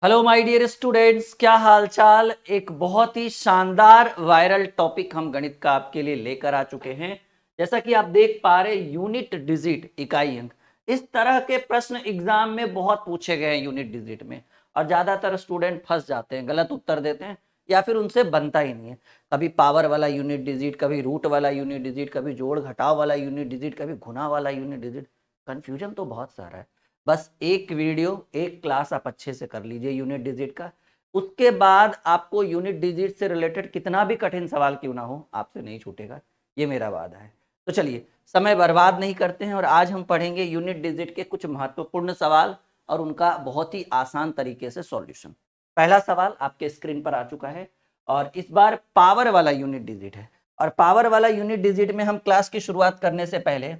Hello my dear students, क्या हाल चाल। एक बहुत ही शानदार वायरल टॉपिक हम गणित का आपके लिए लेकर आ चुके हैं। जैसा कि आप देख पा रहे, यूनिट डिजिट, इकाई अंक। इस तरह के प्रश्न एग्जाम में बहुत पूछे गए हैं यूनिट डिजिट में, और ज्यादातर स्टूडेंट फंस जाते हैं, गलत उत्तर देते हैं या फिर उनसे बनता ही नहीं है। कभी पावर वाला यूनिट डिजिट, कभी रूट वाला यूनिट डिजिट, कभी जोड़ घटाव वाला यूनिट डिजिट, कभी गुणा वाला यूनिट डिजिट। कंफ्यूजन तो बहुत सारा है। बस एक वीडियो, एक क्लास आप अच्छे से कर लीजिए यूनिट डिजिट का। उसके बाद आपको यूनिट डिजिट से रिलेटेड कितना भी कठिन सवाल क्यों ना हो, आपसे नहीं छूटेगा, ये मेरा वादा है। तो चलिए, समय बर्बाद नहीं करते हैं और आज हम पढ़ेंगे यूनिट डिजिट के कुछ महत्वपूर्ण सवाल और उनका बहुत ही आसान तरीके से सॉल्यूशन। पहला सवाल आपके स्क्रीन पर आ चुका है और इस बार पावर वाला यूनिट डिजिट है। और पावर वाला यूनिट डिजिट में हम क्लास की शुरुआत करने से पहले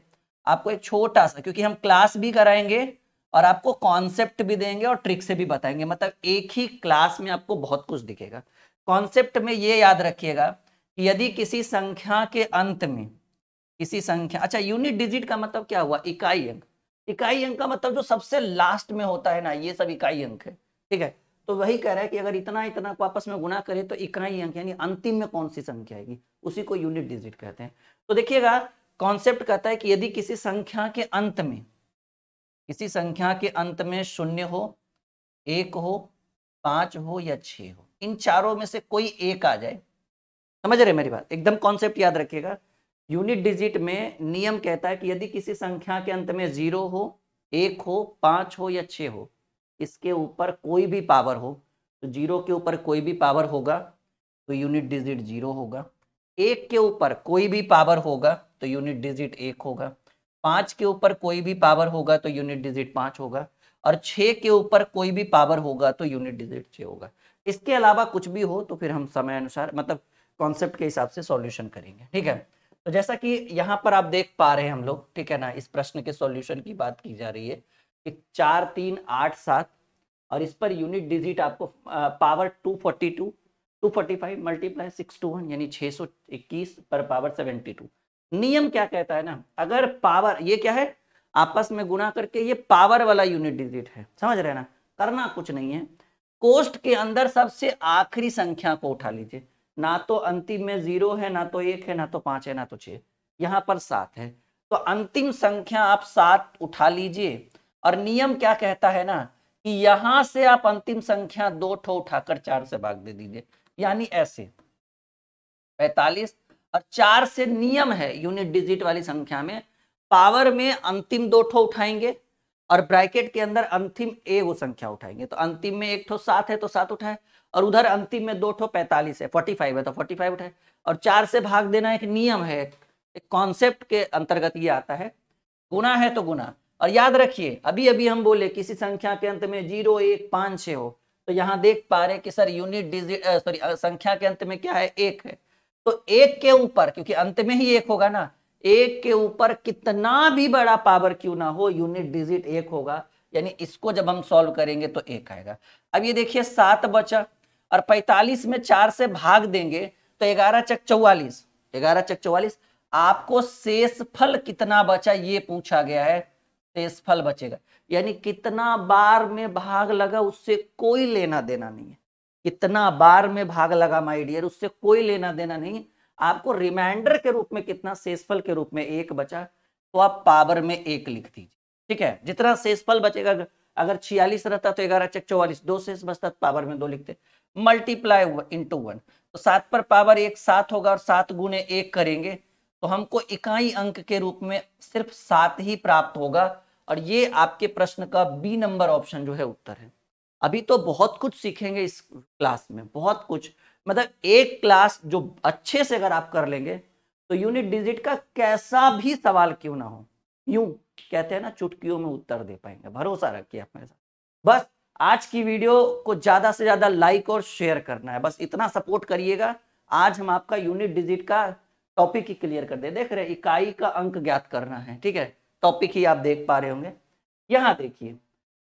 आपको एक छोटा सा, क्योंकि हम क्लास भी कराएंगे और आपको कॉन्सेप्ट भी देंगे और ट्रिक से भी बताएंगे, मतलब एक ही क्लास में आपको बहुत कुछ दिखेगा। कॉन्सेप्ट में ये याद रखिएगा कि यदि किसी संख्या के अंत में किसी संख्या, अच्छा यूनिट डिजिट का मतलब क्या हुआ? इकाई अंक। इकाई अंक का मतलब जो सबसे लास्ट में होता है ना, ये सब इकाई अंक है। ठीक है, तो वही कह रहा है कि अगर इतना इतना को आपस में गुणा करें तो इकाई अंक यानी अंतिम में कौन सी संख्या आएगी, उसी को यूनिट डिजिट कहते हैं। तो देखिएगा, कॉन्सेप्ट कहता है कि यदि किसी संख्या के अंत में, किसी संख्या के अंत में 0 हो, 1 हो, 5 हो या 6 हो, इन चारों में से कोई एक आ जाए। समझ रहे मेरी बात? एकदम कॉन्सेप्ट याद रखिएगा। यूनिट डिजिट में नियम कहता है कि यदि किसी संख्या के अंत में 0 हो, 1 हो, 5 हो या 6 हो, इसके ऊपर कोई भी पावर हो, तो 0 के ऊपर कोई भी पावर होगा तो यूनिट डिजिट 0 होगा। 1 के ऊपर कोई भी पावर होगा तो यूनिट डिजिट 1 होगा। 5 के ऊपर कोई भी पावर होगा तो यूनिट डिजिट 5 होगा। और 6 के ऊपर कोई भी पावर होगा तो यूनिट डिजिट 6 होगा। इसके अलावा कुछ भी हो तो फिर हम समय अनुसार, मतलब कॉन्सेप्ट के हिसाब से सॉल्यूशन करेंगे। ठीक है, तो जैसा कि यहाँ पर आप देख पा रहे हैं हम लोग, ठीक है ना, इस प्रश्न के सॉल्यूशन की बात की जा रही है कि 4 3 8 7 और इस पर यूनिट डिजिट आपको पावर 242 245 मल्टीप्लाई 6 to 1 यानी 621 पर पावर 72। नियम क्या कहता है ना, अगर पावर, ये क्या है, आपस में गुणा करके ये पावर वाला यूनिट डिजिट है, समझ रहे हैं ना। करना कुछ नहीं है, कोष्ट के अंदर सबसे आखिरी संख्या को उठा लीजिए। ना तो अंतिम में 0 है, ना तो 1 है, ना तो 5 है, ना तो 6, यहाँ पर 7 है। तो अंतिम संख्या आप 7 उठा लीजिए। और नियम क्या कहता है ना कि यहां से आप अंतिम संख्या 2 ठो उठाकर 4 से भाग दे दीजिए, यानी ऐसे 45। और 4 से नियम है यूनिट डिजिट वाली संख्या में, पावर में अंतिम 2 ठो उठाएंगे और ब्रैकेट के अंदर अंतिम एक संख्या उठाएंगे। तो अंतिम में 1 ठो 7 है तो 7 उठाए, और उधर अंतिम में 2 ठो 45 है, 45 है तो 45 उठाए। और 4 से भाग देना एक नियम है, एक कॉन्सेप्ट के अंतर्गत ये आता है। गुना है तो गुना। और याद रखिए, अभी अभी हम बोले किसी संख्या के अंत में 0 1 5 6 हो, तो यहां देख पा रहे कि सर यूनिट डिजिट, सॉरी, संख्या के अंत में क्या है? 1 है। तो 1 के ऊपर, क्योंकि अंत में ही 1 होगा ना, 1 के ऊपर कितना भी बड़ा पावर क्यों ना हो, यूनिट डिजिट 1 होगा। यानी इसको जब हम सॉल्व करेंगे तो 1 आएगा। अब ये देखिए 7 बचा और 45 में 4 से भाग देंगे तो 11 चक 44, 11 चक 44। आपको शेषफल कितना बचा ये पूछा गया है। शेषफल बचेगा, यानी कितना बार में भाग लगा उससे कोई लेना देना नहीं है। कितना बार में भाग लगा माय डियर, उससे कोई लेना देना नहीं। आपको रिमाइंडर के रूप में कितना, शेषफल के रूप में 1 बचा, तो आप पावर में 1 लिख दीजिए। ठीक है, जितना शेषफल बचेगा, अगर 46 रहता तो 11 चक 44, 2 शेष बचता तो पावर में 2 लिखते। मल्टीप्लाई इंटू 1, तो 7 पर पावर 1 7 होगा और 7 गुने 1 करेंगे तो हमको इकाई अंक के रूप में सिर्फ 7 ही प्राप्त होगा। और ये आपके प्रश्न का बी नंबर ऑप्शन जो है उत्तर है। अभी तो बहुत कुछ सीखेंगे इस क्लास में, बहुत कुछ, मतलब एक क्लास जो अच्छे से अगर आप कर लेंगे तो यूनिट डिजिट का कैसा भी सवाल क्यों ना हो, यूं कहते हैं ना, चुटकियों में उत्तर दे पाएंगे। भरोसा रखिए आप मेरे साथ। बस आज की वीडियो को ज्यादा से ज्यादा लाइक और शेयर करना है, बस इतना सपोर्ट करिएगा। आज हम आपका यूनिट डिजिट का टॉपिक ही क्लियर कर दे। देख रहे, इकाई का अंक ज्ञात करना है। ठीक है, टॉपिक ही आप देख पा रहे होंगे। यहां देखिए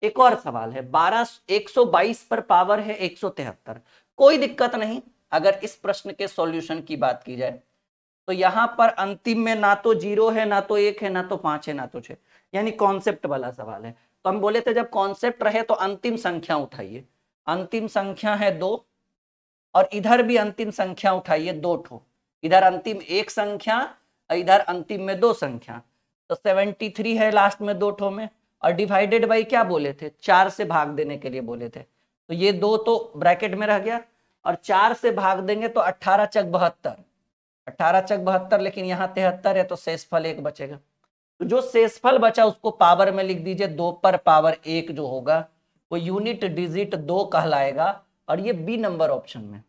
एक और सवाल है, 122 पर पावर है 173। कोई दिक्कत नहीं, अगर इस प्रश्न के सॉल्यूशन की बात की जाए तो यहां पर अंतिम में ना तो 0 है, ना तो 1 है, ना तो 5 है, ना तो 6, यानी कॉन्सेप्ट वाला सवाल है। तो हम बोले थे जब कॉन्सेप्ट रहे तो अंतिम संख्या उठाइए। अंतिम संख्या है 2 और इधर भी अंतिम संख्या उठाइए 2 ठो, इधर अंतिम एक संख्या और इधर अंतिम में 2 संख्या, तो 73 है लास्ट में 2 ठो में, और डिवाइडेड बाई क्या बोले थे, 4 से भाग देने के लिए बोले थे, तो ये 2 तो ब्रैकेट में रह गया, और 4 से भाग देंगे तो 18 चक 72, 18 चक 72, लेकिन यहाँ 73 है तो शेषफल 1 बचेगा। तो जो शेषफल बचा उसको पावर में लिख दीजिए, 2 पर पावर 1 जो होगा वो यूनिट डिजिट 2 कहलाएगा, और ये बी नंबर ऑप्शन में।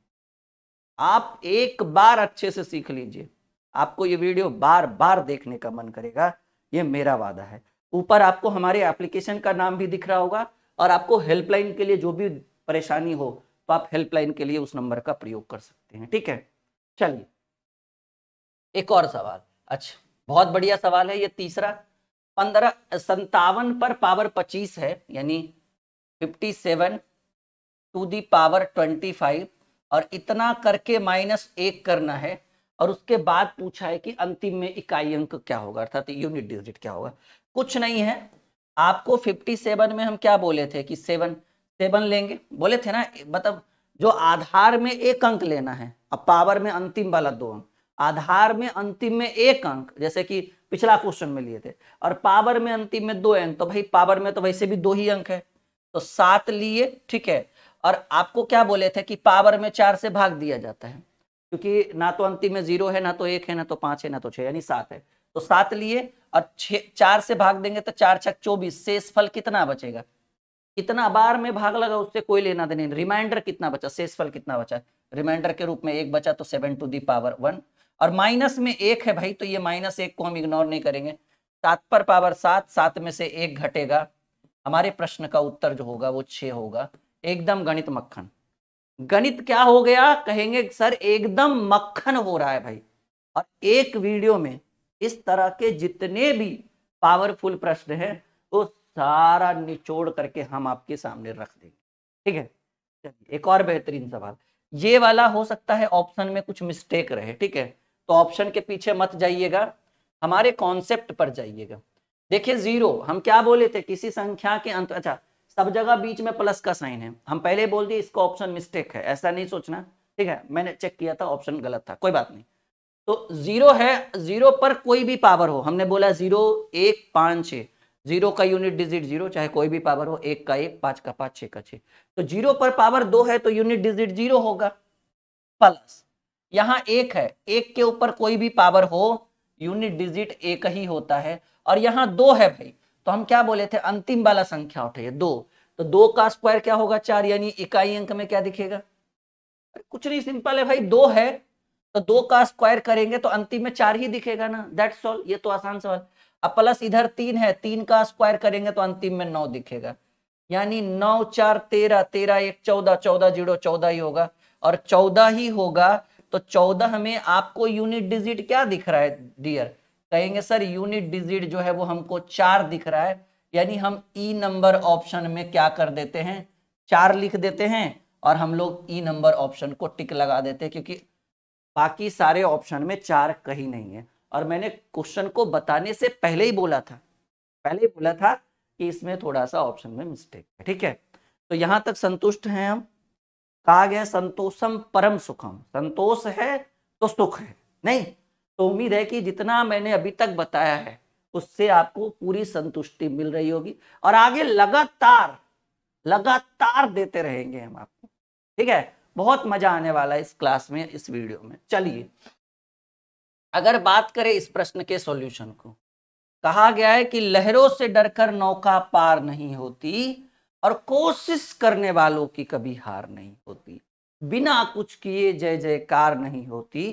आप एक बार अच्छे से सीख लीजिए, आपको ये वीडियो बार बार देखने का मन करेगा, ये मेरा वादा है। ऊपर आपको हमारे एप्लीकेशन का नाम भी दिख रहा होगा, और आपको हेल्पलाइन के लिए जो भी परेशानी हो तो आप हेल्पलाइन के लिए उस नंबर का प्रयोग कर सकते हैं, ठीक है। चलिए एक और सवाल, अच्छा बहुत बढ़िया सवाल है ये तीसरा। 57 पर पावर 25 है, यानी 57 टू दी पावर 25, और इतना करके -1 करना है, और उसके बाद पूछा है कि अंतिम में इकाई अंक क्या होगा, अर्थात यूनिट डिजिट क्या होगा। कुछ नहीं है, आपको 57 में हम क्या बोले थे कि 7 लेंगे, बोले थे ना, मतलब जो आधार में 1 अंक लेना है, अब पावर में अंतिम वाला 2 अंक, आधार में अंतिम में 1 अंक, जैसे कि पिछला क्वेश्चन में लिए थे, और पावर में अंतिम में 2 अंक, तो भाई पावर में तो वैसे भी 2 ही अंक है, तो 7 लिए, ठीक है। और आपको क्या बोले थे कि पावर में 4 से भाग दिया जाता है, क्योंकि ना तो अंतिम में 0 है, ना तो 1 है, ना तो 5 है, ना तो 6, यानी 7 है, तो 7 लिए, और 4 से भाग देंगे तो 4 छक 24, शेषफल कितना बचेगा, कितना बार में भाग लगा उससे कोई लेना देना नहीं, रिमाइंडर कितना बचा, शेषफल कितना बचा, रिमाइंडर के रूप में 1 बचा, तो 7 टू दी पावर 1, और माइनस में 1 है भाई, तो ये -1 को हम इग्नोर नहीं करेंगे, 7 पर पावर 7, 7 में से 1 घटेगा, हमारे प्रश्न का उत्तर जो होगा वो 6 होगा। एकदम गणित मक्खन। गणित क्या हो गया, कहेंगे सर एकदम मक्खन हो रहा है भाई। और एक वीडियो में इस तरह के जितने भी पावरफुल प्रश्न हैं वो सारा निचोड़ करके हम आपके सामने रख देंगे, ठीक है। चलिए एक और बेहतरीन सवाल, ये वाला हो सकता है ऑप्शन में कुछ मिस्टेक रहे, ठीक है, तो ऑप्शन के पीछे मत जाइएगा, हमारे कॉन्सेप्ट पर जाइएगा। देखिए 0 हम क्या बोले थे, किसी संख्या के अंत, अच्छा सब जगह बीच में प्लस का साइन है, हम पहले बोल दिए इसका ऑप्शन मिस्टेक है, ऐसा नहीं सोचना, ठीक है, मैंने चेक किया था ऑप्शन गलत था, कोई बात नहीं। तो 0 है, 0 पर कोई भी पावर हो, हमने बोला 0 1 5 6, 0 का यूनिट डिजिट 0, चाहे कोई भी पावर हो, 1 का 1, 5 का 5, 6 का 6, तो 0 पर पावर 2 है तो यूनिट डिजिट 0 होगा, प्लस यहाँ 1 है, 1 के ऊपर कोई भी पावर हो यूनिट डिजिट 1 ही होता है, और यहाँ 2 है भाई, तो हम क्या बोले थे, अंतिम वाला संख्या उठाइए 2, तो 2 का स्क्वायर क्या होगा 4, यानी इकाई अंक में क्या दिखेगा, कुछ नहीं, सिंपल है भाई, 2 है तो 2 का स्क्वायर करेंगे तो अंतिम में 4 ही दिखेगा ना, दैट्स ऑल, ये तो आसान सवाल। अब प्लस इधर 3 है, 3 का स्क्वायर करेंगे तो अंतिम में 9 दिखेगा, यानी 9 4 13, 13 1 14, 14 0 14 ही होगा, और 14 ही होगा, तो 14 में आपको यूनिट डिजिट क्या दिख रहा है डियर, कहेंगे सर यूनिट डिजिट जो है वो हमको 4 दिख रहा है, यानी हम ई नंबर ऑप्शन में क्या कर देते हैं, 4 लिख देते हैं, और हम लोग ई नंबर ऑप्शन को टिक लगा देते हैं, क्योंकि बाकी सारे ऑप्शन में 4 कहीं नहीं है, और मैंने क्वेश्चन को बताने से पहले ही बोला था, कि इसमें थोड़ा सा ऑप्शन में मिस्टेक है, ठीक है। तो यहां तक संतुष्ट हैं हम, कहा गया संतोषम परम सुखम, संतोष है तो सुख है, नहीं तो उम्मीद है कि जितना मैंने अभी तक बताया है उससे आपको पूरी संतुष्टि मिल रही होगी, और आगे लगातार देते रहेंगे हम आपको, ठीक है। बहुत मजा आने वाला है इस क्लास में, इस वीडियो में। चलिए अगर बात करें इस प्रश्न के सॉल्यूशन को, कहा गया है कि लहरों से डरकर नौका पार नहीं होती, और कोशिश करने वालों की कभी हार नहीं होती, बिना कुछ किए जय जयकार नहीं होती,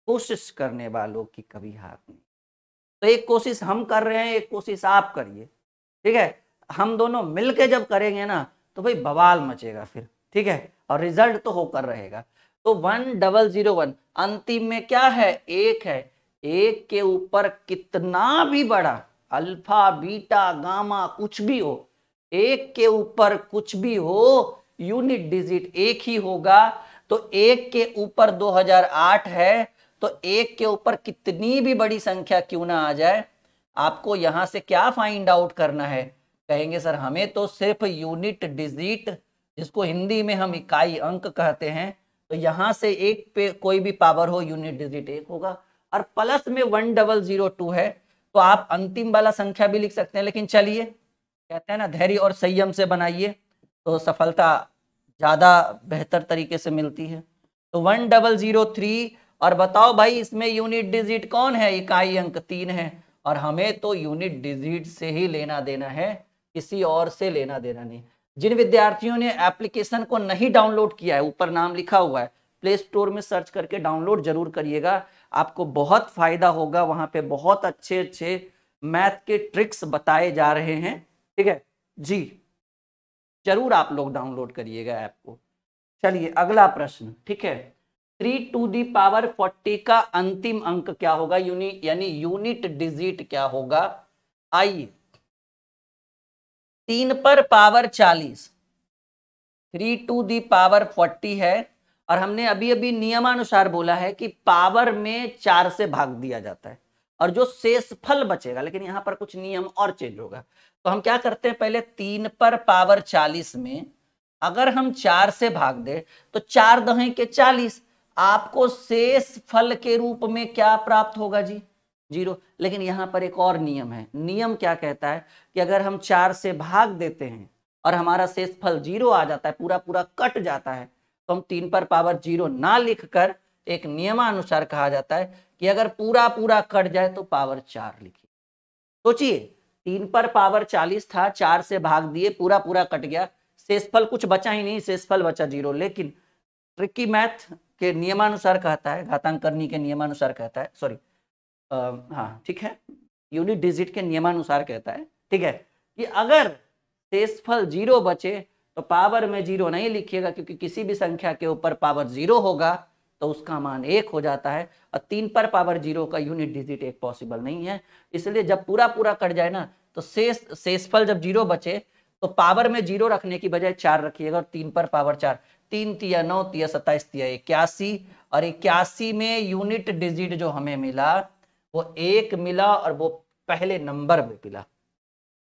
कोशिश करने वालों की कभी हार नहीं। तो एक कोशिश हम कर रहे हैं, एक कोशिश आप करिए, ठीक है, हम दोनों मिलके जब करेंगे ना तो भाई बवाल मचेगा फिर, ठीक है, और रिजल्ट तो होकर रहेगा। तो 1001 अंतिम में क्या है, 1 है, 1 के ऊपर कितना भी बड़ा अल्फा बीटा गामा कुछ भी हो, 1 के ऊपर कुछ भी हो, यूनिट डिजिट 1 ही होगा। तो 1 के ऊपर 2008 है, तो 1 के ऊपर कितनी भी बड़ी संख्या क्यों ना आ जाए, आपको यहां से क्या फाइंड आउट करना है, कहेंगे सर हमें तो सिर्फ यूनिट डिजिट जिसको हिंदी में हम इकाई अंक कहते हैं, तो यहां से एक पे कोई भी पावर हो यूनिट डिजिट एक होगा। और प्लस में 1002 है, तो आप अंतिम वाला संख्या भी लिख सकते हैं, लेकिन चलिए कहते हैं ना धैर्य और संयम से बनाइए तो सफलता ज्यादा बेहतर तरीके से मिलती है। तो 1003, और बताओ भाई इसमें यूनिट डिजिट कौन है, इकाई अंक 3 है, और हमें तो यूनिट डिजिट से ही लेना देना है, किसी और से लेना देना नहीं। जिन विद्यार्थियों ने एप्लीकेशन को नहीं डाउनलोड किया है, ऊपर नाम लिखा हुआ है, प्ले स्टोर में सर्च करके डाउनलोड जरूर करिएगा, आपको बहुत फायदा होगा। वहां पे बहुत अच्छे अच्छे मैथ के ट्रिक्स बताए जा रहे हैं, ठीक है जी, जरूर आप लोग डाउनलोड करिएगा ऐप को। चलिए अगला प्रश्न, ठीक है, 3 टू दी पावर 40 का अंतिम अंक क्या होगा, यानी यूनिट डिजिट क्या होगा। आइए, 3 पर पावर 40, 3 टू दी पावर 40 है, और हमने अभी अभी नियमानुसार बोला है कि पावर में 4 से भाग दिया जाता है, और जो शेषफल बचेगा, लेकिन यहां पर कुछ नियम और चेंज होगा। तो हम क्या करते हैं, पहले 3 पर पावर 40 में अगर हम 4 से भाग दे तो 4 दहें के 40, आपको शेष फल के रूप में क्या प्राप्त होगा जी, 0। लेकिन यहां पर एक और नियम है, नियम क्या कहता है कि अगर हम 4 से भाग देते हैं और हमारा शेष फल 0 आ जाता है, पूरा पूरा कट जाता है, तो हम 3 पर पावर 0 ना लिखकर एक नियमानुसार कहा जाता है कि अगर पूरा पूरा कट जाए तो पावर 4 लिखिए। सोचिए, 3 पर पावर 40 था, 4 से भाग दिए, पूरा पूरा कट गया, शेषफल कुछ बचा ही नहीं, शेषफल बचा 0। लेकिन ट्रिकी मैथ के नियमानुसार कहता है, घातांक करनी के नियमानुसार कहता है, सॉरी हाँ ठीक है, यूनिट डिजिट के नियमानुसार कहता है, ठीक है, कि अगर शेषफल 0 बचे तो पावर में 0 नहीं लिखिएगा, क्योंकि किसी भी संख्या के ऊपर पावर 0 होगा तो उसका मान 1 हो जाता है, और 3 पर पावर 0 का यूनिट डिजिट 1 पॉसिबल नहीं है। इसलिए जब पूरा पूरा कट जाए ना, तो शेषफल जब 0 बचे तो पावर में 0 रखने की बजाय 4 रखिएगा, और 3 पर पावर 4, 3 तिया 9 तिया 27 तिया 81, और 81 में यूनिट डिजिट जो हमें मिला वो 1 मिला, और वो पहले नंबर में मिला।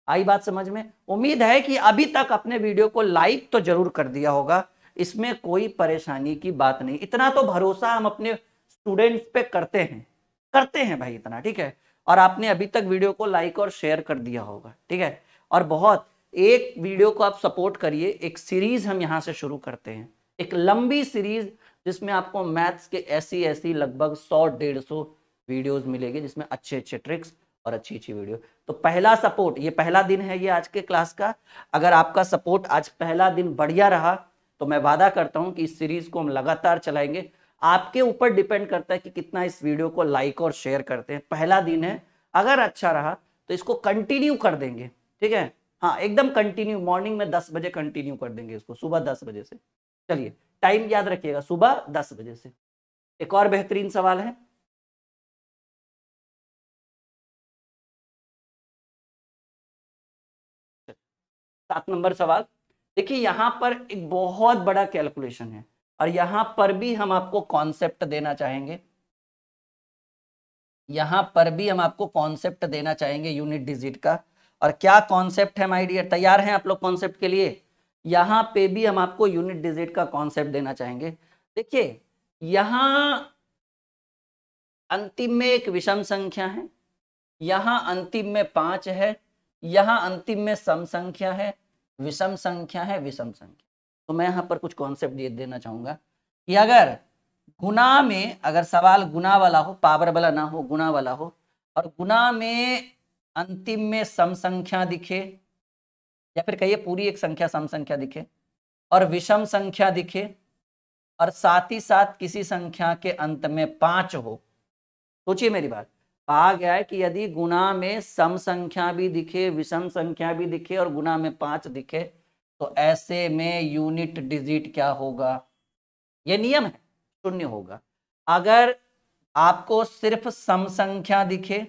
आई बात समझ में। उम्मीद है कि अभी तक अपने वीडियो को लाइक तो जरूर कर दिया होगा, इसमें कोई परेशानी की बात नहीं, इतना तो भरोसा हम अपने स्टूडेंट्स पे करते हैं भाई, इतना ठीक है। और आपने अभी तक वीडियो को लाइक और शेयर कर दिया होगा, ठीक है। और बहुत एक वीडियो को आप सपोर्ट करिए, एक सीरीज हम यहाँ से शुरू करते हैं, एक लंबी सीरीज जिसमें आपको मैथ्स के ऐसी लगभग 100-150 वीडियोज मिलेगी, जिसमें अच्छे अच्छे ट्रिक्स और अच्छी अच्छी वीडियो। तो पहला सपोर्ट, ये पहला दिन है ये आज के क्लास का, अगर आपका सपोर्ट आज पहला दिन बढ़िया रहा तो मैं वादा करता हूं कि इस सीरीज को हम लगातार चलाएंगे। आपके ऊपर डिपेंड करता है कि कितना इस वीडियो को लाइक और शेयर करते हैं। पहला दिन है, अगर अच्छा रहा तो इसको कंटिन्यू कर देंगे, ठीक है, हाँ एकदम कंटिन्यू, मॉर्निंग में 10 बजे कंटिन्यू कर देंगे इसको, सुबह 10 बजे से। चलिए टाइम याद रखिएगा, सुबह 10 बजे से। एक और बेहतरीन सवाल है, 7 नंबर सवाल। देखिए यहां पर एक बहुत बड़ा कैलकुलेशन है, और यहां पर भी हम आपको कॉन्सेप्ट देना चाहेंगे, यहां पर भी हम आपको कॉन्सेप्ट देना चाहेंगे यूनिट डिजिट का। और क्या कॉन्सेप्ट है माय डियर, तैयार हैं आप लोग कॉन्सेप्ट के लिए। यहां पे भी हम आपको यूनिट डिजिट का कॉन्सेप्ट देना चाहेंगे। देखिए यहां अंतिम में एक विषम संख्या है, यहां अंतिम में 5 है, यहां अंतिम में सम संख्या है, विषम संख्या है, विषम संख्या। तो मैं यहां पर कुछ कॉन्सेप्ट ये देना चाहूंगा कि अगर गुना में, अगर सवाल गुना वाला हो, पावर वाला ना हो, गुना वाला हो, और गुना में अंतिम में सम संख्या दिखे, या फिर कहिए पूरी एक संख्या सम संख्या दिखे, और विषम संख्या दिखे, और साथ ही साथ किसी संख्या के अंत में 5 हो। सोचिए मेरी बात, कहा गया है कि यदि गुना में सम संख्या भी दिखे, विषम संख्या भी दिखे, और गुना में 5 दिखे, तो ऐसे में यूनिट डिजिट क्या होगा, यह नियम है, 0 होगा। अगर आपको सिर्फ सम संख्या दिखे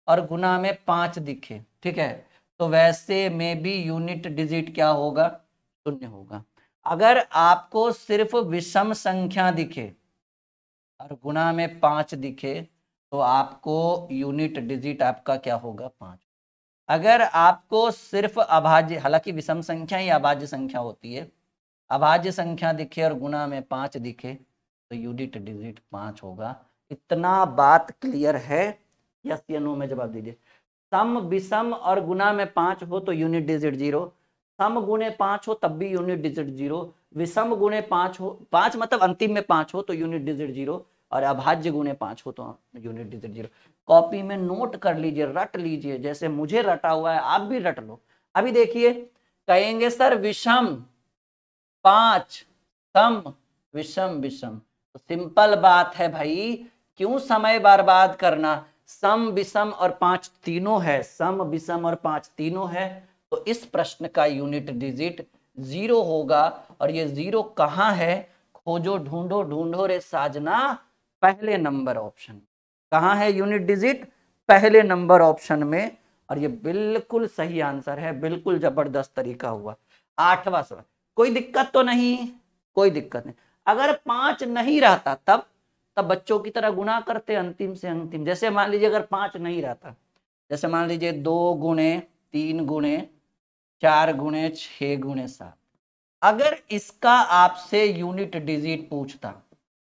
और गुना में 5 दिखे, ठीक है, तो वैसे में भी यूनिट डिजिट क्या होगा, 0 होगा। अगर आपको सिर्फ विषम संख्या दिखे और गुना में 5 दिखे, तो आपको यूनिट डिजिट आपका क्या होगा, 5। अगर आपको सिर्फ अभाज्य, हालांकि विषम संख्या ही अभाज्य संख्या होती है, अभाज्य संख्या दिखे और गुना में 5 दिखे तो यूनिट डिजिट 5 होगा। इतना बात क्लियर है? यस या नो में जवाब दीजिए। सम विषम और गुना में 5 हो तो यूनिट डिजिट 0, सम गुणे 5 हो तब भी यूनिट डिजिट 0, विषम गुणे 5 हो, 5 मतलब अंतिम में 5 हो तो यूनिट डिजिट 0, और अभाज्य गुणे 5 हो तो यूनिट डिजिट 0। कॉपी में नोट कर लीजिए, रट लीजिए, जैसे मुझे रटा हुआ है आप भी रट लो। अभी देखिए, कहेंगे सर विषम 5, सम विषम विषम, तो सिंपल बात है भाई, क्यों समय बर्बाद करना। सम विषम और 5 तीनों है, सम विषम और 5 तीनों है, तो इस प्रश्न का यूनिट डिजिट 0 होगा। और ये 0 कहां है? खोजो, ढूंढो ढूंढो रे साजना, पहले नंबर ऑप्शन। कहां है यूनिट डिजिट? पहले नंबर ऑप्शन में। और ये बिल्कुल सही आंसर है, बिल्कुल जबरदस्त तरीका हुआ। 8वां सवाल, कोई दिक्कत तो नहीं? कोई दिक्कत नहीं। अगर 5 नहीं रहता तब बच्चों की तरह गुना करते अंतिम से अंतिम। जैसे मान लीजिए अगर 5 नहीं रहता, जैसे मान लीजिए 2 गुणे 3 गुणे 4 गुणे 6 गुणे 7, अगर इसका आपसे यूनिट डिजिट पूछता,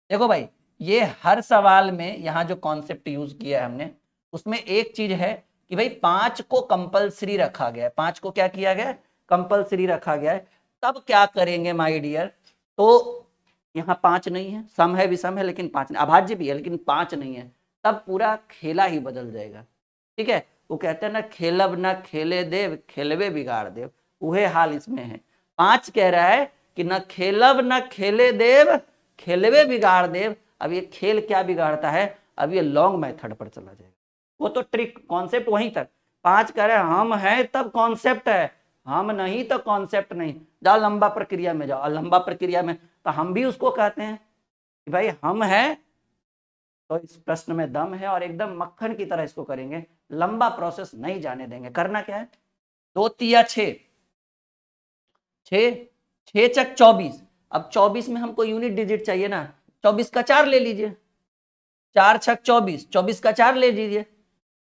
देखो भाई ये हर सवाल में यहां जो कॉन्सेप्ट यूज किया है हमने, उसमें एक चीज है कि भाई 5 को कंपलसरी रखा गया है। 5 को क्या किया गया है? कंपलसरी रखा गया है। तब क्या करेंगे माय डियर? तो यहाँ 5 नहीं है, सम है विषम है लेकिन 5 नहीं, अभाज्य भी है लेकिन 5 नहीं है, तब पूरा खेला ही बदल जाएगा। ठीक है, वो कहते हैं ना, खेलब ना खेले देव, खेलवे बिगाड़ देव, वह हाल इसमें है। 5 कह रहा है कि न खेलब न खेले देव, खेलवे बिगाड़ देव। अब ये खेल क्या बिगाड़ता है? अब ये लॉन्ग मेथड पर चला जाएगा। वो तो ट्रिक कॉन्सेप्ट वहीं तक। 5 कह रहे हैं हम है तब कॉन्सेप्ट है, हम नहीं तो कॉन्सेप्ट नहीं। जाओ लंबा प्रक्रिया में जाओ, लंबा प्रक्रिया में तो हम भी उसको कहते हैं कि भाई हम है तो इस प्रश्न में दम है, और एकदम मक्खन की तरह इसको करेंगे, लंबा प्रोसेस नहीं जाने देंगे। करना क्या है? 2 तिया 6, 6 चक 24। अब 24 में हमको यूनिट डिजिट चाहिए ना, 24 का 4 ले लीजिए, 4 छक 24, 24 का 4 ले लीजिए,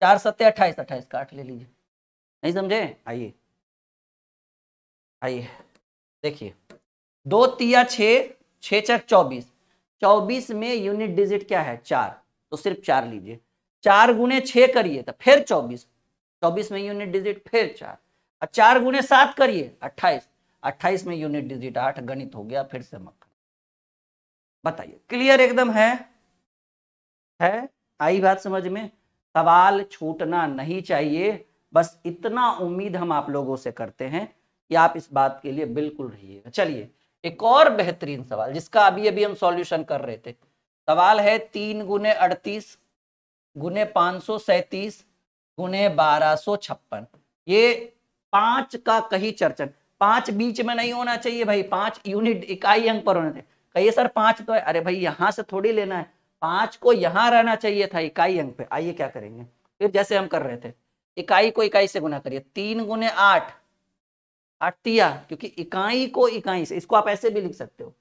4 सत्ते 28, 28 का 8 ले लीजिए। नहीं समझे? आइए आइए देखिए, 2 तिया 6, 6 चक 24, 24 में यूनिट डिजिट क्या है? 4, तो सिर्फ 4 लीजिए। 4 गुणे 6 करिए तो फिर 24, 24 में यूनिट डिजिट फिर 4, और 4 गुणे 7 करिए 28, 28 में यूनिट डिजिट 8। गणित हो गया फिर से मक्खन। बताइए, क्लियर एकदम है? आई बात समझ में? सवाल छूटना नहीं चाहिए, बस इतना उम्मीद हम आप लोगों से करते हैं कि आप इस बात के लिए बिल्कुल रहिएगा। चलिए एक और बेहतरीन सवाल जिसका अभी अभी हम सॉल्यूशन कर रहे थे। सवाल है 3 गुणे 38 गुणे 537 गुणे 1256। ये 5 का कहीं चर्चन, 5 बीच में नहीं होना चाहिए भाई, 5 यूनिट इकाई अंक पर होना चाहिए। कहिए सर 5 तो है, अरे भाई यहां से थोड़ी लेना है, 5 को यहां रहना चाहिए था इकाई अंक पे। आइए क्या करेंगे फिर, जैसे हम कर रहे थे, इकाई को इकाई से गुना करिए। 3 गुणे 8, 8 तिया, क्योंकि इकाई को इकाई से, इसको आप ऐसे भी लिख सकते हो,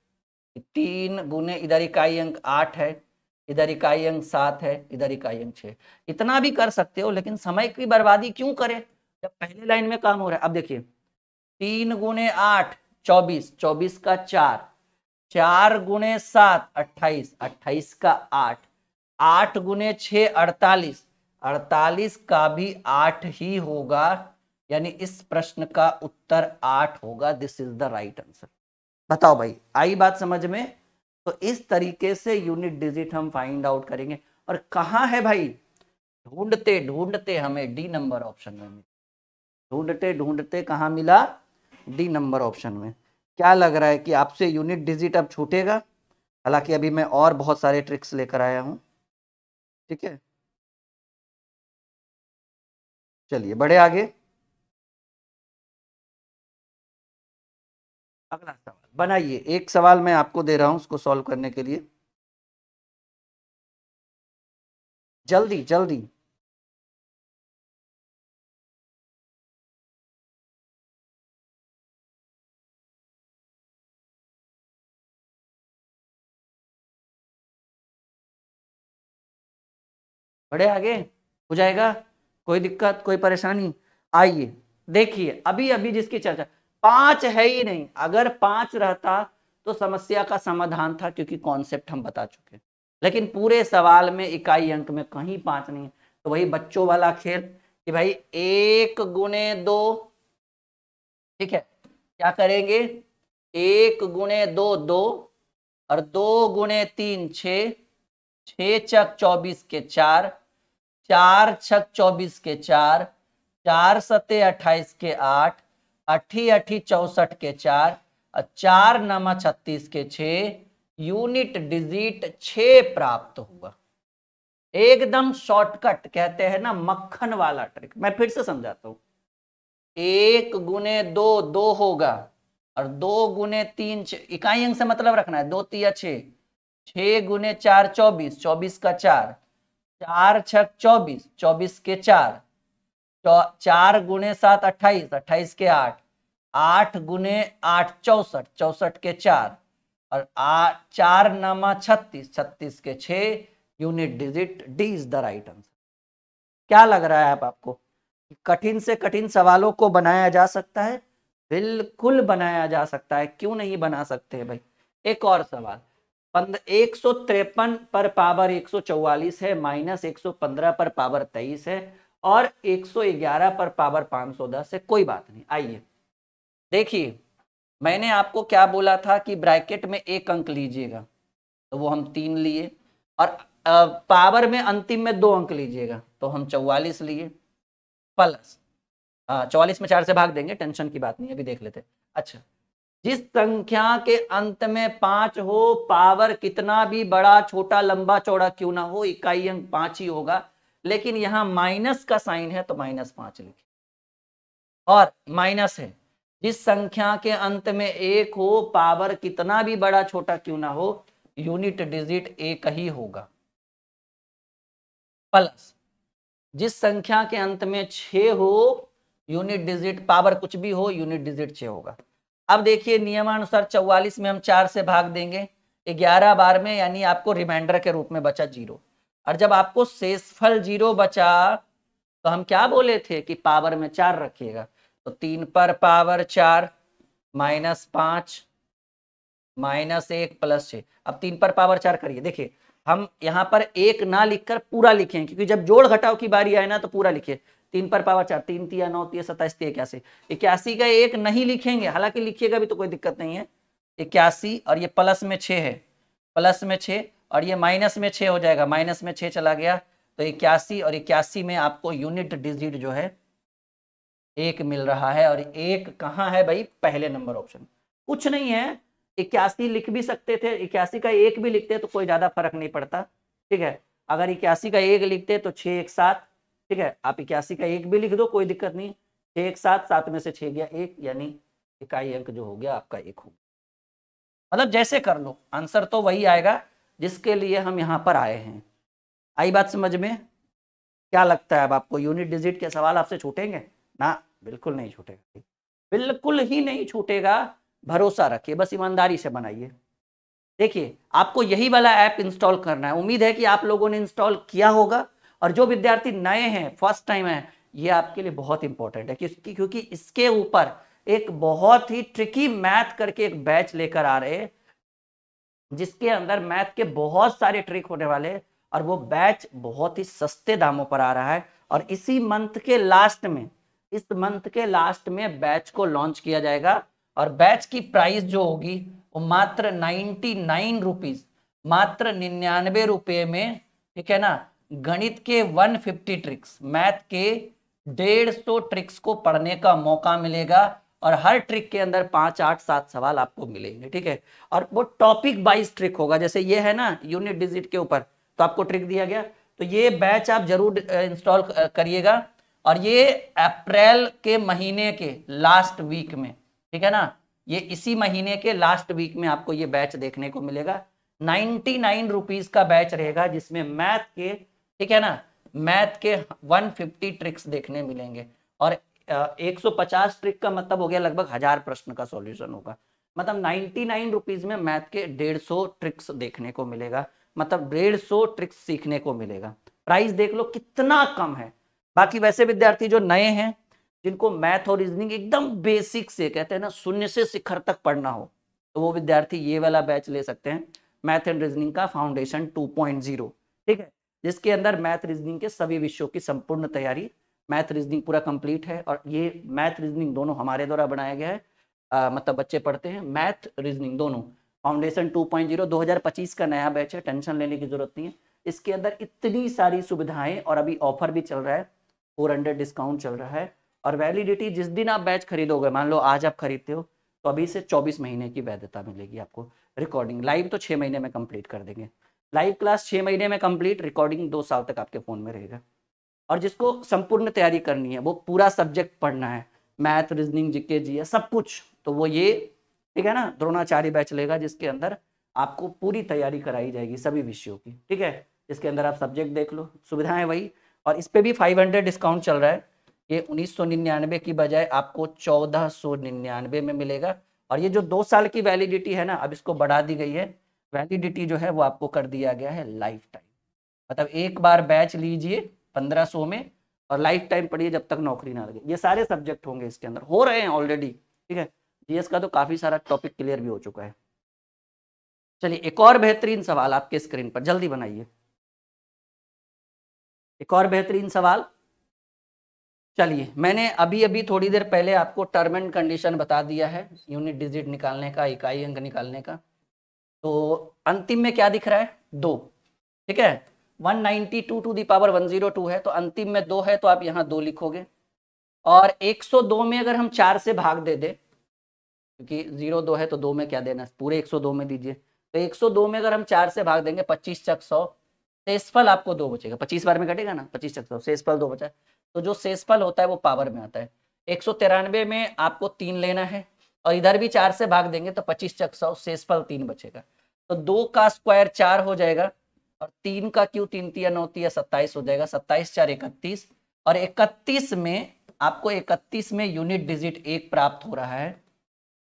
3 गुणे इधर इकाई अंक 8 है, इधर इकाई अंक 7 है, इधर इकाई अंक 6। इतना भी कर सकते हो, लेकिन समय की बर्बादी क्यों करें जब पहले लाइन में काम हो रहा है। अब देखिए 3 गुणे 8 24, 24 का 4, 4 गुणे 7 28, 28 का 8, 8 गुणे 6 48, 48 का भी 8 ही होगा। यानी इस प्रश्न का उत्तर 8 होगा। This is the right answer. बताओ भाई, आई बात समझ में? तो इस तरीके से यूनिट डिजिट हम फाइंड आउट करेंगे। और कहां है भाई? ढूंढते ढूंढते हमें डी नंबर ऑप्शन में मिला। ढूंढते ढूंढते कहां मिला? डी नंबर ऑप्शन में। क्या लग रहा है कि आपसे यूनिट डिजिट अब छूटेगा? हालांकि अभी मैं और बहुत सारे ट्रिक्स लेकर आया हूं। ठीक है, चलिए बढ़े आगे। अगला सवाल बनाइए, एक सवाल मैं आपको दे रहा हूं उसको सॉल्व करने के लिए। जल्दी जल्दी। बढ़े आगे, हो जाएगा? कोई दिक्कत कोई परेशानी? आइए देखिए, अभी अभी जिसकी चर्चा, 5 है ही नहीं, अगर 5 रहता तो समस्या का समाधान था, क्योंकि कॉन्सेप्ट हम बता चुके, लेकिन पूरे सवाल में इकाई अंक में कहीं 5 नहीं है। तो वही बच्चों वाला खेल कि भाई 1 गुणे 2, ठीक है, क्या करेंगे, 1 गुणे 2 2, और 2 गुणे 3 6, 6 चक 24 के 4, 4 छक 24 के 4, 4 सते 28 के 8, 8 8 64 के 4, और 4 नमा 36 के 6, यूनिट डिजिट 6 प्राप्त हुआ। एकदम शॉर्टकट, कहते हैं ना मक्खन वाला ट्रिक। मैं फिर से समझाता हूं, 1 गुणे 2 2 होगा, और 2 गुणे 3 इकाई अंक से मतलब रखना है, 2 तिया 6, 6 गुणे 4 24, 24 का 4, 4 छक 24, 24 के 4, 4 गुणे 7 28, 28 के 8, 8 गुणे 8 64, 64 के 4, और 4 नमा 36, 36 के 6, unit digit D is the right answer. क्या लग रहा है आपको, कठिन से कठिन सवालों को बनाया जा सकता है? बिल्कुल बनाया जा सकता है, क्यों नहीं बना सकते भाई। एक और सवाल, 153 पर पावर 144 है, माइनस 115 पर पावर 23 है, और 111 पर पावर 510 है। कोई बात नहीं, आइए देखिए, मैंने आपको क्या बोला था कि ब्रैकेट में 1 अंक लीजिएगा, तो वो हम 3 लिए, और पावर में अंतिम में 2 अंक लीजिएगा, तो हम 44 लिए, प्लस 44 में 4 से भाग देंगे, टेंशन की बात नहीं, अभी देख लेते। अच्छा, जिस संख्या के अंत में 5 हो, पावर कितना भी बड़ा छोटा लंबा चौड़ा क्यों ना हो, इकाई अंक 5 ही होगा, लेकिन यहां माइनस का साइन है तो -5 लिखे, और माइनस है, जिस संख्या के अंत में 1 हो, पावर कितना भी बड़ा छोटा क्यों ना हो, यूनिट डिजिट 1 ही होगा, प्लस जिस संख्या के अंत में 6 हो, यूनिट डिजिट पावर कुछ भी हो, यूनिट डिजिट 6 होगा। अब देखिए नियमानुसार 44 में हम 4 से भाग देंगे 11 बार में, यानी आपको रिमाइंडर के रूप में बचा 0, और जब आपको शेषफल 0 बचा तो हम क्या बोले थे कि पावर में 4 रखिएगा, तो 3 पर पावर 4 -5 -1 प्लस 6। अब 3 पर पावर 4 करिए, देखिए हम यहाँ पर 1 ना लिखकर पूरा लिखें, क्योंकि जब जोड़ घटाव की बारी आए ना तो पूरा लिखिए। 3 पर पावर 4, 3 तिया 9 तिया 27 तिया 81, 81 का 1 नहीं लिखेंगे, हालांकि लिखिएगा भी तो कोई दिक्कत नहीं है। 81, और ये प्लस में 6 है, प्लस में 6, और ये माइनस में 6 हो जाएगा, माइनस में 6 चला गया, तो 81, और 81 में आपको यूनिट डिजिट जो है 1 मिल रहा है, और 1 कहाँ है भाई, पहले नंबर ऑप्शन। कुछ नहीं है, 81 लिख भी सकते थे, 81 का 1 भी लिखते तो कोई ज्यादा फर्क नहीं पड़ता, ठीक है। अगर 81 का 1 लिखते तो 6 1 7, ठीक है, आप 81 का 1 भी लिख दो, कोई दिक्कत नहीं, 6 1 7, 7 में से 6 गया 1, यानी इकाई अंक जो हो गया आपका 1 हो गया। मतलब जैसे कर लो, आंसर तो वही आएगा जिसके लिए हम यहाँ पर आए हैं। आई बात समझ में? क्या लगता है अब आपको, यूनिट डिजिट के सवाल आपसे छूटेंगे ना? बिल्कुल नहीं छूटेगा, बिल्कुल ही नहीं छूटेगा, भरोसा रखिए, बस ईमानदारी से बनाइए। देखिए आपको यही वाला ऐप इंस्टॉल करना है, उम्मीद है कि आप लोगों ने इंस्टॉल किया होगा, और जो विद्यार्थी नए हैं, फर्स्ट टाइम है, ये आपके लिए बहुत इंपॉर्टेंट है, क्योंकि इसके ऊपर एक बहुत ही ट्रिकी मैथ करके एक बैच लेकर आ रहे हैं, जिसके अंदर मैथ के बहुत सारे ट्रिक होने वाले हैं, और वो बैच बहुत ही सस्ते दामों पर आ रहा है, और इसी मंथ के लास्ट में, इस मंथ के लास्ट में बैच को लॉन्च किया जाएगा, और बैच की प्राइस जो होगी वो मात्र 99 रुपीज, मात्र 99 रुपये में, ठीक है ना, गणित के 150 ट्रिक्स, मैथ के 150 ट्रिक्स को पढ़ने का मौका मिलेगा, और हर ट्रिक के अंदर 5 8 7 सवाल आपको मिलेंगे, ठीक है। और वो टॉपिक वाइज ट्रिक होगा, जैसे ये है ना यूनिट डिजिट के ऊपर, तो आपको ट्रिक दिया गया, तो ये बैच आप जरूर इंस्टॉल करिएगा, और ये अप्रैल के महीने के लास्ट वीक में, ठीक है ना, ये इसी महीने के लास्ट वीक में आपको ये बैच देखने को मिलेगा। 99 रुपीज का बैच रहेगा, जिसमें मैथ के, ठीक है ना, मैथ के 150 ट्रिक्स देखने मिलेंगे, और 150 ट्रिक का मतलब हो गया लगभग 1000 प्रश्न का सॉल्यूशन होगा, मतलब 99 रुपीज में मैथ के 150 ट्रिक्स देखने को मिलेगा, मतलब 150 ट्रिक्स सीखने को मिलेगा। प्राइस देख लो कितना कम है। बाकी वैसे विद्यार्थी जो नए हैं जिनको मैथ और रीजनिंग एकदम बेसिक से, कहते हैं ना, शून्य से शिखर तक पढ़ना हो, तो वो विद्यार्थी ये वाला बैच ले सकते हैं, मैथ एंड रीजनिंग का फाउंडेशन 2.0। ठीक है, जिसके अंदर मैथ रीजनिंग के सभी विषयों की संपूर्ण तैयारी, मैथ रीजनिंग पूरा कंप्लीट है। और ये मैथ रीजनिंग दोनों हमारे द्वारा बनाया गया है, मतलब बच्चे पढ़ते हैं मैथ रीजनिंग दोनों। फाउंडेशन 2.0 2025 का नया बैच है, टेंशन लेने की जरूरत नहीं है। इसके अंदर इतनी सारी सुविधाएं, और अभी ऑफर भी चल रहा है, 400 डिस्काउंट चल रहा है। और वैलिडिटी जिस दिन आप बैच खरीदोगे, मान लो आज आप खरीदते हो, तो अभी से 24 महीने की वैधता मिलेगी आपको। रिकॉर्डिंग लाइव तो 6 महीने में कंप्लीट कर देंगे, लाइव क्लास 6 महीने में कंप्लीट, रिकॉर्डिंग 2 साल तक आपके फोन में रहेगा। और जिसको संपूर्ण तैयारी करनी है, वो पूरा सब्जेक्ट पढ़ना है, मैथ रीजनिंग जीके जीएस सब कुछ, तो वो ये, ठीक है ना, द्रोणाचार्य बैच लेगा, जिसके अंदर आपको पूरी तैयारी कराई जाएगी सभी विषयों की। ठीक है, जिसके अंदर आप सब्जेक्ट देख लो, सुविधाएं वही। और इस पे भी 500 डिस्काउंट चल रहा है, ये 1999 की बजाय आपको 1499 में मिलेगा। और ये जो 2 साल की वैलिडिटी है ना, अब इसको बढ़ा दी गई है, वैलिडिटी जो है वो आपको कर दिया गया है लाइफ टाइम। मतलब एक बार बैच लीजिए 1500 में, और लाइफ टाइम पढ़िए जब तक नौकरी ना लगे। ये सारे सब्जेक्ट होंगे इसके अंदर, हो रहे हैं ऑलरेडी। ठीक है, जीएस का तो काफी सारा टॉपिक क्लियर भी हो चुका है। चलिए एक और बेहतरीन सवाल आपके स्क्रीन पर, जल्दी बनाइए। एक और बेहतरीन सवाल। चलिए, मैंने अभी अभी थोड़ी देर पहले आपको टर्म एंड कंडीशन बता दिया है, यूनिट डिजिट निकालने का, इकाई अंक निकालने का। तो अंतिम में क्या दिख रहा है? 2। ठीक है, 192 टू दी पावर 102 है, तो अंतिम में 2 है, तो आप यहाँ 2 लिखोगे। और 102 में अगर हम 4 से भाग दे दे, क्योंकि 0 2 है तो 2 में क्या देना, पूरे 102 में दीजिए। तो 102 में अगर हम 4 से भाग देंगे, 25 चक 100, शेषफल आपको 2 बचेगा। 25 बार में कटेगा ना, 25 चक 100, शेषफल 2 बचा। तो जो शेषफल होता है वो पावर में आता है। 193 में आपको 3 लेना है, और इधर भी 4 से भाग देंगे तो 25 चक 100, शेषफल 3 बचेगा। तो 2 का स्क्वायर 4 हो जाएगा, और 3 का क्यू 3 तिया 9 तिया 27 हो जाएगा। 27 4 31, और 31 में आपको 31 में यूनिट डिजिट 1 प्राप्त हो रहा है।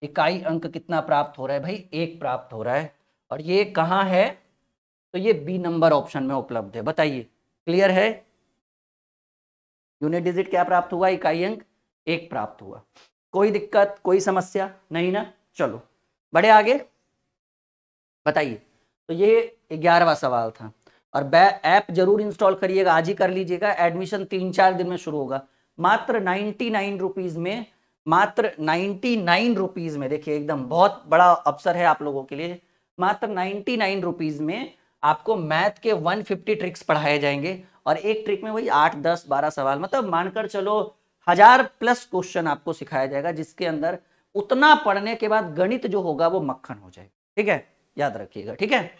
इकाई अंक कितना प्राप्त हो रहा है भाई? 1 प्राप्त हो रहा है। और ये कहाँ है? तो ये बी नंबर ऑप्शन में उपलब्ध है। बताइए, क्लियर है? यूनिट डिजिट क्या प्राप्त हुआ? इकाई अंक 1 प्राप्त हुआ। कोई दिक्कत, कोई समस्या नहीं ना? चलो बढ़े आगे, बताइए। तो ये 11वां सवाल था। और ऐप जरूर इंस्टॉल करिएगा, आज ही कर लीजिएगा, एडमिशन 3-4 दिन में शुरू होगा। मात्र 99 रुपीज में, मात्र 99 रुपीज में, देखिए एकदम बहुत बड़ा अवसर है आप लोगों के लिए। मात्र 99 रुपीज में आपको मैथ के 150 ट्रिक्स पढ़ाए जाएंगे, और एक ट्रिक में वही 8 10 12 सवाल, मतलब मानकर चलो 1000+ क्वेश्चन आपको सिखाया जाएगा, जिसके अंदर उतना पढ़ने के बाद गणित जो होगा वो मक्खन हो जाएगा। ठीक है, याद रखिएगा। ठीक है,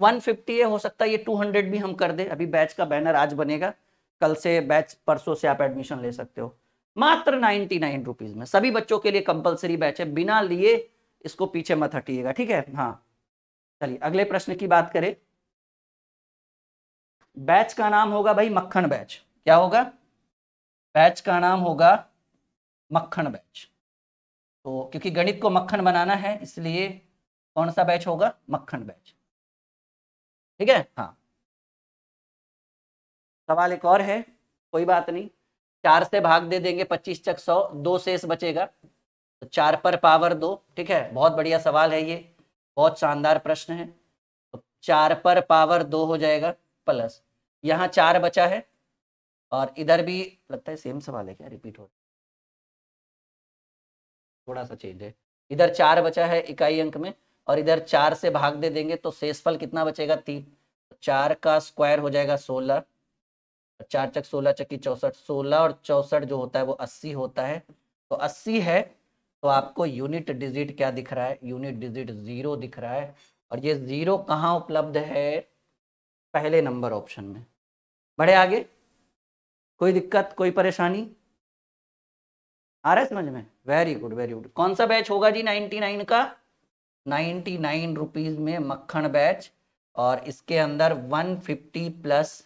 150 है, हो सकता है ये 200 भी हम कर दे। अभी बैच का बैनर आज बनेगा, कल से बैच, परसों से आप एडमिशन ले सकते हो। मात्र 99 रुपीज में सभी बच्चों के लिए कंपलसरी बैच है, बिना लिए इसको पीछे मत हटिएगा। ठीक है, हाँ। चलिए अगले प्रश्न की बात करें। बैच का नाम होगा भाई मक्खन बैच। क्या होगा? बैच का नाम होगा मक्खन बैच। तो क्योंकि गणित को मक्खन बनाना है, इसलिए कौन सा बैच होगा? मक्खन बैच। ठीक है, हाँ। सवाल एक और है, कोई बात नहीं, 4 से भाग दे देंगे, 25 चक 100, 2 शेष बचेगा, तो 4 पर पावर 2। ठीक है, बहुत बढ़िया सवाल है ये, बहुत शानदार प्रश्न है। तो 4 पर पावर 2 हो जाएगा, प्लस यहाँ 4 बचा है, और इधर भी लगता है सेम सवाल है क्या, रिपीट हो, थोड़ा सा चेंज है। इधर 4 बचा है इकाई अंक में, और इधर 4 से भाग दे देंगे तो शेषफल कितना बचेगा? 3। 4 का स्क्वायर हो जाएगा 16, 4 चक 16 चक्की 64, 16 और 64 जो होता है वो 80 होता है। तो 80 है, तो आपको यूनिट डिजिट क्या दिख रहा है? यूनिट डिजिट 0 दिख रहा है। और ये 0 कहाँ उपलब्ध है? पहले नंबर ऑप्शन में। बढ़े आगे, कोई दिक्कत, कोई परेशानी आ रहा है समझ में? Very good, very good. कौन सा बैच होगा जी 99 का? 99 रुपीज में मक्खन बैच, और इसके अंदर 150+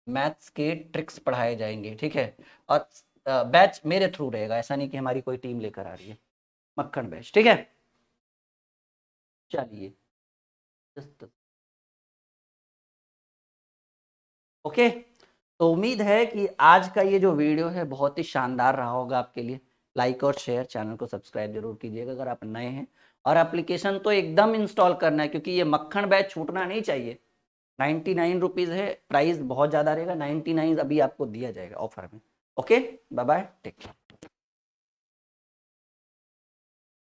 मैथ्स के ट्रिक्स पढ़ाए जाएंगे। ठीक है, और बैच मेरे थ्रू रहेगा, ऐसा नहीं कि हमारी कोई टीम लेकर आ रही है। मक्खन बैच, ठीक है। चलिए, ओके। तो उम्मीद है कि आज का ये जो वीडियो है बहुत ही शानदार रहा होगा आपके लिए। लाइक और शेयर, चैनल को सब्सक्राइब जरूर कीजिएगा अगर आप नए हैं। और एप्लीकेशन तो एकदम इंस्टॉल करना है, क्योंकि ये मक्खन बैच छूटना नहीं चाहिए। 99 रुपीज़ है, प्राइस बहुत ज़्यादा रहेगा। 99 अभी आपको दिया जाएगा ऑफर में। Okay, bye bye, take care.